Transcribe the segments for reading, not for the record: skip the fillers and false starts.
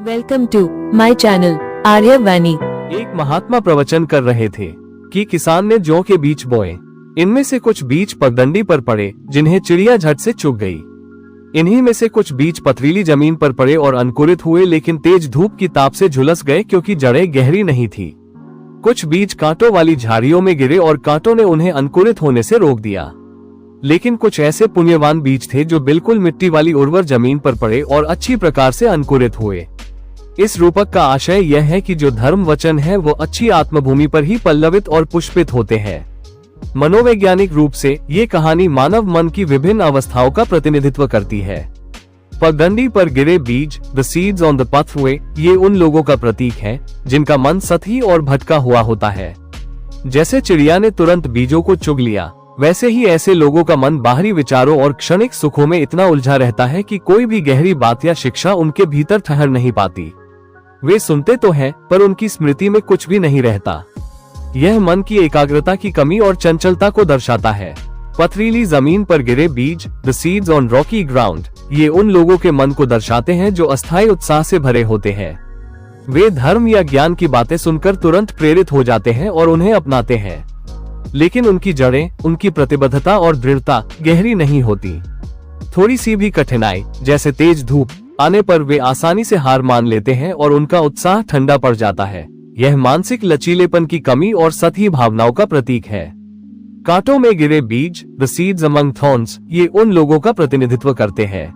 Welcome to my channel Arya Vani. एक महात्मा प्रवचन कर रहे थे कि किसान ने जौ के बीज बोए। इनमें से कुछ बीज पगडंडी पर पड़े जिन्हें चिड़िया झट से चुग गई। इन्हीं में से कुछ बीज पथरीली जमीन पर पड़े और अंकुरित हुए, लेकिन तेज धूप की ताप से झुलस गए क्योंकि जड़ें गहरी नहीं थी। कुछ बीज कांटों वाली झाड़ियों में गिरे और कांटों ने उन्हें अंकुरित होने से रोक दिया। लेकिन कुछ ऐसे पुण्यवान बीज थे जो बिल्कुल मिट्टी वाली उर्वर जमीन पर पड़े और अच्छी प्रकार से अंकुरित हुए। इस रूपक का आशय यह है कि जो धर्म वचन है वो अच्छी आत्मभूमि पर ही पल्लवित और पुष्पित होते हैं। मनोवैज्ञानिक रूप से ये कहानी मानव मन की विभिन्न अवस्थाओं का प्रतिनिधित्व करती है। पगडंडी पर गिरे बीज, the seeds on the pathway, ये उन लोगों का प्रतीक है जिनका मन सतही और भटका हुआ होता है। जैसे चिड़िया ने तुरंत बीजों को चुग लिया, वैसे ही ऐसे लोगों का मन बाहरी विचारों और क्षणिक सुखों में इतना उलझा रहता है कि कोई भी गहरी बात या शिक्षा उनके भीतर ठहर नहीं पाती। वे सुनते तो हैं, पर उनकी स्मृति में कुछ भी नहीं रहता। यह मन की एकाग्रता की कमी और चंचलता को दर्शाता है। पथरीली जमीन पर गिरे बीज, the seeds on Rocky ground, ये उन लोगों के मन को दर्शाते हैं जो अस्थायी उत्साह से भरे होते हैं। वे धर्म या ज्ञान की बातें सुनकर तुरंत प्रेरित हो जाते हैं और उन्हें अपनाते हैं, लेकिन उनकी जड़ें, उनकी प्रतिबद्धता और दृढ़ता गहरी नहीं होती। थोड़ी सी भी कठिनाई, जैसे तेज धूप, आने पर वे आसानी से हार मान लेते हैं और उनका उत्साह ठंडा पड़ जाता है। यह मानसिक लचीलेपन की कमी और सतही भावनाओं का प्रतीक है। कांटों में गिरे बीज, द सीड्स अमंग थॉर्न्स, ये उन लोगों का प्रतिनिधित्व करते हैं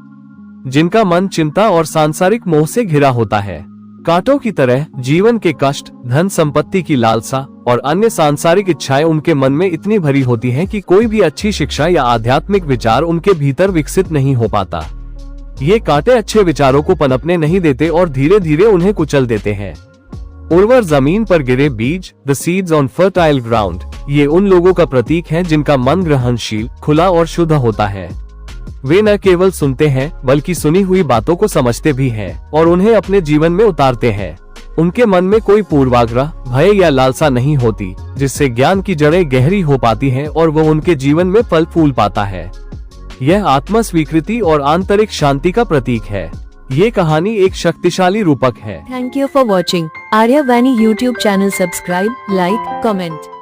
जिनका मन चिंता और सांसारिक मोह से घिरा होता है। कांटों की तरह जीवन के कष्ट, धन संपत्ति की लालसा और अन्य सांसारिक इच्छाएं उनके मन में इतनी भरी होती हैं कि कोई भी अच्छी शिक्षा या आध्यात्मिक विचार उनके भीतर विकसित नहीं हो पाता। ये कांटे अच्छे विचारों को पनपने नहीं देते और धीरे धीरे उन्हें कुचल देते हैं। उर्वर जमीन पर गिरे बीज, the seeds on fertile ground, ये उन लोगों का प्रतीक है जिनका मन ग्रहणशील, खुला और शुद्ध होता है। वे न केवल सुनते हैं बल्कि सुनी हुई बातों को समझते भी हैं और उन्हें अपने जीवन में उतारते हैं। उनके मन में कोई पूर्वाग्रह, भय या लालसा नहीं होती, जिससे ज्ञान की जड़ें गहरी हो पाती हैं और वो उनके जीवन में फल फूल पाता है। यह आत्म स्वीकृति और आंतरिक शांति का प्रतीक है। ये कहानी एक शक्तिशाली रूपक है। Thank you for watching Arya Vani YouTube channel. Subscribe, like, comment.